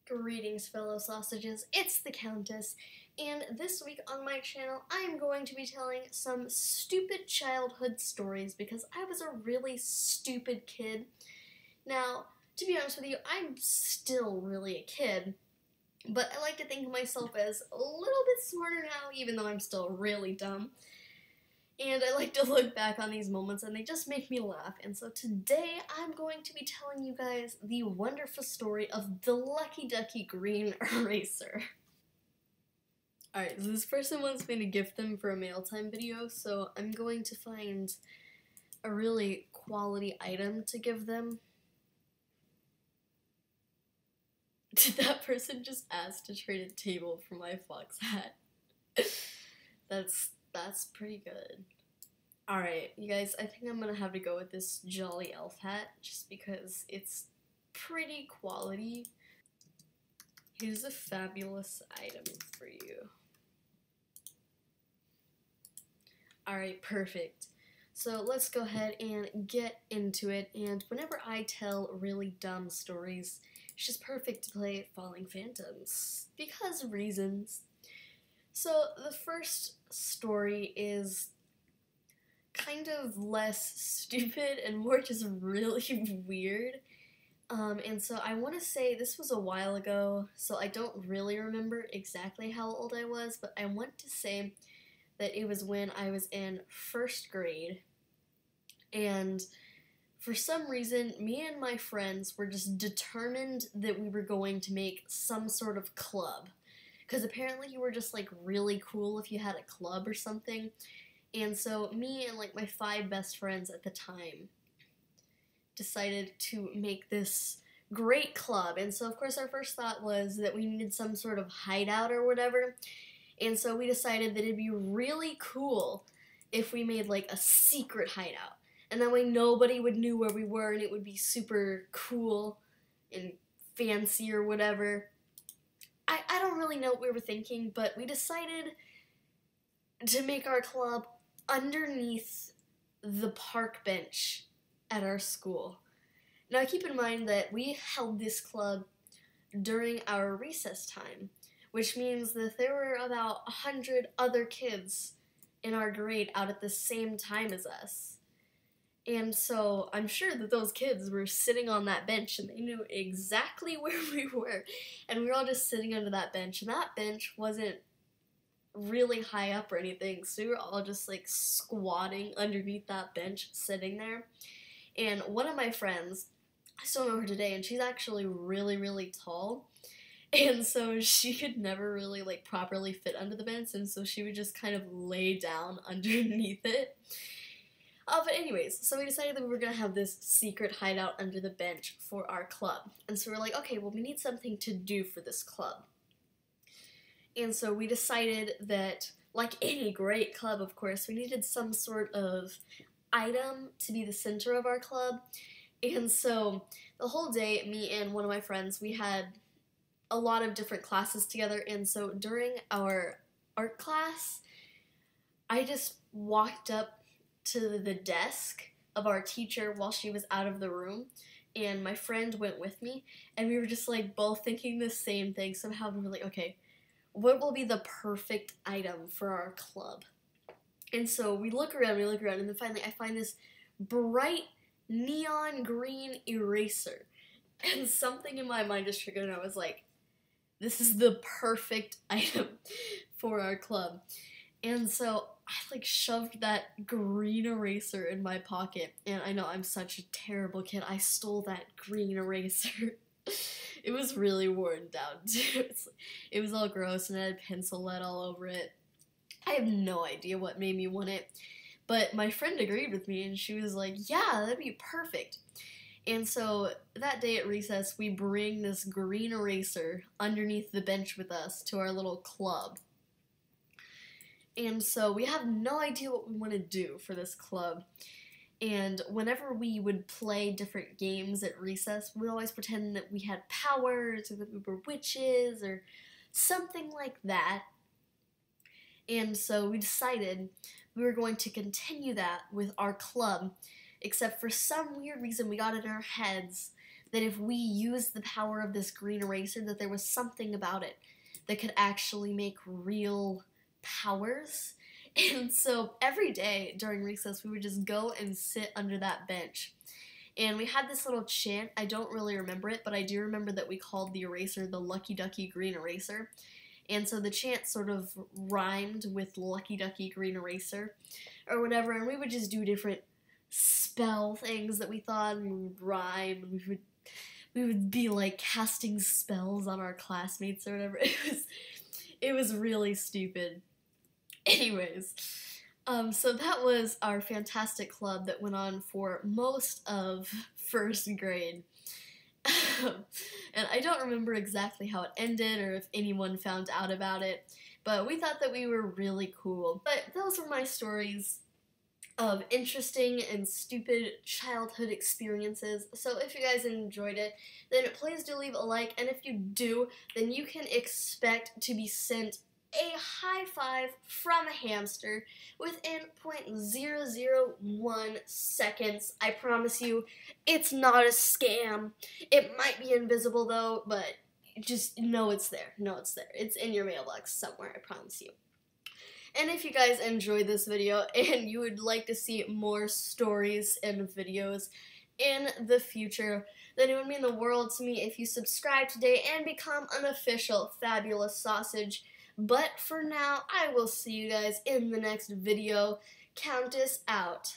Greetings, fellow sausages, it's the Countess, and this week on my channel I am going to be telling some stupid childhood stories because I was a really stupid kid. Now, to be honest with you, I'm still really a kid, but I like to think of myself as a little bit smarter now, even though I'm still really dumb. And I like to look back on these moments and they just make me laugh. And so today I'm going to be telling you guys the wonderful story of the Lucky Ducky Green Eraser. Alright, so this person wants me to gift them for a mail time video, so I'm going to find a really quality item to give them. Did that person just ask to trade a table for my fox hat? That's pretty good. Alright, you guys, I think I'm gonna have to go with this Jolly Elf hat, just because it's pretty quality. Here's a fabulous item for you. Alright, perfect. So let's go ahead and get into it, and whenever I tell really dumb stories, it's just perfect to play Falling Phantoms, because reasons. So the first story is kind of less stupid and more just really weird. And so I want to say this was a while ago, so I don't really remember exactly how old I was, but I want to say that it was when I was in first grade, and for some reason, me and my friends were just determined that we were going to make some sort of club. Because apparently you were just, like, really cool if you had a club or something. And so me and, like, my 5 best friends at the time decided to make this great club. And so, of course, our first thought was that we needed some sort of hideout or whatever. And so we decided that it'd be really cool if we made, like, a secret hideout. And that way nobody would know where we were and it would be super cool and fancy or whatever. I don't really know what we were thinking, but we decided to make our club underneath the park bench at our school. Now keep in mind that we held this club during our recess time, which means that there were about 100 other kids in our grade out at the same time as us. And so I'm sure that those kids were sitting on that bench and they knew exactly where we were. And we were all just sitting under that bench. And that bench wasn't really high up or anything. So we were all just like squatting underneath that bench, sitting there. And one of my friends, I still know her today, and she's actually really, really tall. And so she could never really like properly fit under the bench. And so she would just kind of lay down underneath it. But anyways, so we decided that we were going to have this secret hideout under the bench for our club. And so we're like, okay, well, we need something to do for this club. And so we decided that, like any great club, of course, we needed some sort of item to be the center of our club. And so the whole day, me and one of my friends, we had a lot of different classes together. And so during our art class, I just walked up to the desk of our teacher while she was out of the room, and my friend went with me, and we were just like both thinking the same thing. Somehow we were like, okay, what will be the perfect item for our club? And so we look around, and then finally I find this bright neon green eraser, and something in my mind just triggered, and I was like, this is the perfect item for our club. And so I like shoved that green eraser in my pocket, and I know I'm such a terrible kid. I stole that green eraser. It was really worn down too. It was all gross and it had pencil lead all over it. I have no idea what made me want it, but my friend agreed with me and she was like, yeah, that'd be perfect. And so that day at recess, we bring this green eraser underneath the bench with us to our little club. And so we have no idea what we want to do for this club. And whenever we would play different games at recess, we'd always pretend that we had powers or that we were witches or something like that. And so we decided we were going to continue that with our club, except for some weird reason we got it in our heads that if we used the power of this green eraser, that there was something about it that could actually make real powers. And so every day during recess, we would just go and sit under that bench. And we had this little chant. I don't really remember it, but I do remember that we called the eraser the Lucky Ducky Green Eraser. And so the chant sort of rhymed with Lucky Ducky Green Eraser or whatever, and we would just do different spell things that we thought, and we would rhyme, and we would be like casting spells on our classmates or whatever. It was really stupid. Anyways, so that was our fantastic club that went on for most of first grade. And I don't remember exactly how it ended or if anyone found out about it, but we thought that we were really cool. But those were my stories of interesting and stupid childhood experiences. So if you guys enjoyed it, then please do leave a like, and if you do, then you can expect to be sent a high five from a hamster within 0.001 seconds. I promise you, it's not a scam. It might be invisible though, but just know it's there. Know it's there. It's in your mailbox somewhere, I promise you. And if you guys enjoyed this video and you would like to see more stories and videos in the future, then it would mean the world to me if you subscribe today and become an official Fabulous Sausage. But for now, I will see you guys in the next video. Countess out.